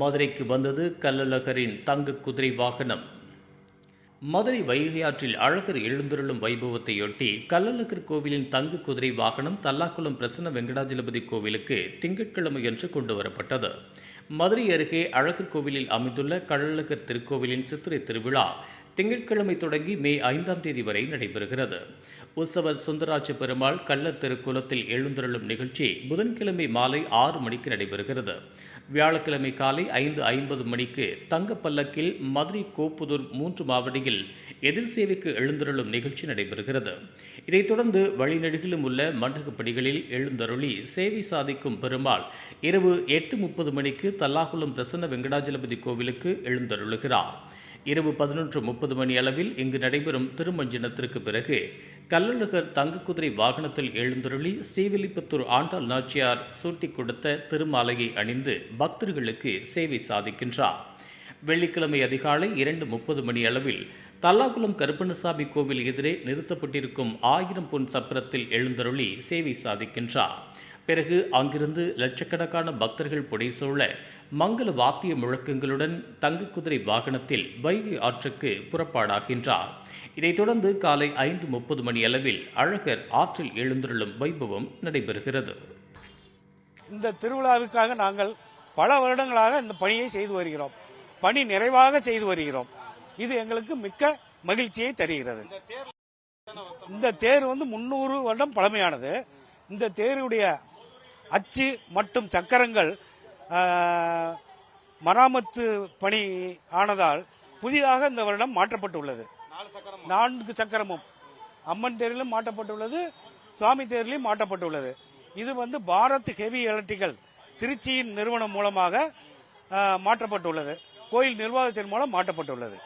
மதுரைக்கு வந்தது கள்ளழகரின் தங்க குதிரை வாகனம். மதுரை வைகை ஆற்றில் அழகர் எழுந்தருளும் வைபவத்தையொட்டி கள்ளழகர் கோவிலின் தங்க குதிரை வாகனம் தல்லாக்குளம் பிரசன்ன வெங்கடாஜலபதி கோவிலுக்கு திங்கட்கிழமையன்று கொண்டு வரப்பட்டது. மதுரை அருகே அழகர் கோவிலில் அமைந்துள்ள கள்ளழகர் திருக்கோவிலின் சித்திரை திருவிழா திங்கட்கிழமை தொடங்கி மே 5ஆம் தேதி வரை நடைபெறுகிறது. உற்சவர் சுந்தராஜ பெருமாள் கள்ளர் திருக்குலத்தில் எழுந்தருளும் நிகழ்ச்சி புதன்கிழமை மாலை 6 மணிக்கு நடைபெறுகிறது. வியாழக்கிழமை காலை 5:50 மணிக்கு தங்க பல்லக்கில் மதுரை கோப்புதூர் 3 மாவடியில் எதிர் சேவைக்கு எழுந்தருளும் நிகழ்ச்சி நடைபெறுகிறது. இதைத் தொடர்ந்து வழிநெடுகிலும் உள்ள மண்டகப்படிகளில் எழுந்தருளி சேவை சாதிக்கும் பெருமாள் இரவு 8:30 மணிக்கு தல்லாகுளம் பிரசன்ன வெங்கடாஜலபதி கோவிலுக்கு எழுந்தருளுகிறார். இரவு 11:30 மணி அளவில் இங்கு நடைபெறும் திருமஞ்சனத்திற்கு பிறகு கள்ளழகர் தங்க குதிரை வாகனத்தில் எழுந்தருளி ஸ்ரீவில்லிபுத்தூர் ஆண்டாள் நாச்சியார் சூட்டிக் கொடுத்த திருமாலையை அணிந்து பக்தர்களுக்கு சேவை சாதிக்கின்றார். வெள்ளிக்கிழமை அதிகாலை 2:30 மணி அளவில் தல்லாகுளம் கருப்பண்ணசாமி கோவில் எதிரே நிறுத்தப்பட்டிருக்கும் 1000 பொன் சப்பரத்தில் எழுந்தருளி சேவை சாதிக்கின்றார். பிறகு அங்கிருந்து லட்சக்கணக்கான பக்தர்கள் புடைசூழ மங்கள வாத்திய முழக்கங்களுடன் தங்க குதிரை வாகனத்தில் வைகை ஆற்றுக்கு புறப்பாடாகின்றார். இதைத் தொடர்ந்து காலை 5:30 மணி அளவில் அழகர் ஆற்றில் எழுந்தருளும் வைபவம் நடைபெறுகிறது. இந்த திருவிழாவுக்காக நாங்கள் பல வருடங்களாக இந்த பணியை செய்து வருகிறோம். பணி நிறைவாக செய்து வருகிறோம். இது எங்களுக்கு மிக்க மகிழ்ச்சியை தருகிறது. இந்த தேர் 300 வருடம் பழமையானது. இந்த தேருடைய அச்சு மற்றும் சக்கரங்கள் மராமத்து பணி ஆனதால் புதிதாக இந்த வருடம் மாற்றப்பட்டுள்ளது. 4 சக்கரமும் அம்மன் தேரிலும் மாற்றப்பட்டுள்ளது, சுவாமி தேரிலும் மாற்றப்பட்டுள்ளது. இது பாரத் ஹெவி எலக்ட்ரிக்கல் திருச்சியின் நிறுவனம் மூலமாக மாற்றப்பட்டுள்ளது. கோயில் நிர்வாகத்தின் மூலம் மாற்றப்பட்டுள்ளது.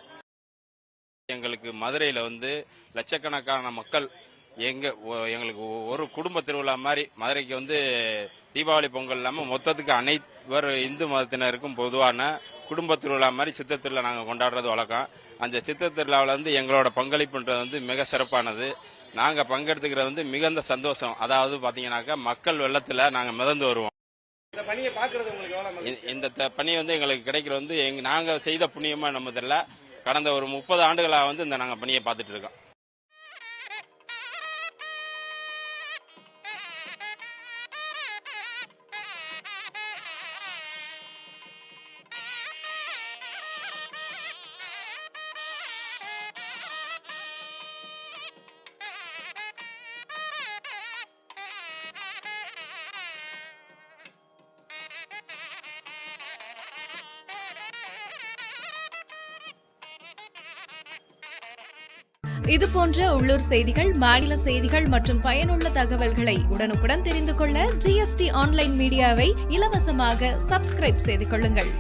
எங்களுக்கு மதுரையில் லட்சக்கணக்கான மக்கள் எங்களுக்கு ஒரு குடும்ப திருவிழா மாதிரி மதுரைக்கு தீபாவளி பொங்கல் இல்லாமல் மொத்தத்துக்கு அனைத்து இந்து மதத்தினருக்கும் பொதுவான குடும்ப திருவிழா மாதிரி சித்திரை திருவிழா நாங்கள் கொண்டாடுறது வழக்கம். அந்த சித்திரை திருவிழாவில் எங்களோட பங்களிப்புன்றது மிக சிறப்பானது. நாங்கள் பங்கெடுத்துக்கிறது மிகுந்த சந்தோஷம். அதாவது பார்த்தீங்கன்னாக்கா மக்கள் வெள்ளத்தில் நாங்கள் மிதந்து வருவோம். இந்த பணியை பார்க்கறது உங்களுக்கு இந்த பணி எங்களுக்கு கிடைக்கிறது நாங்கள் செய்த புண்ணியமா நம்ம தெரியல. கடந்த ஒரு 30 ஆண்டுகளாக இந்த நாங்கள் பணியை பார்த்துட்டு இருக்கோம். இது போன்ற உள்ளூர் செய்திகள், மாநில செய்திகள் மற்றும் பயனுள்ள தகவல்களை உடனுக்குடன் தெரிந்து கொள்ள GST ஆன்லைன் மீடியாவை இலவசமாக சப்ஸ்கிரைப் செய்து கொள்ளுங்கள்.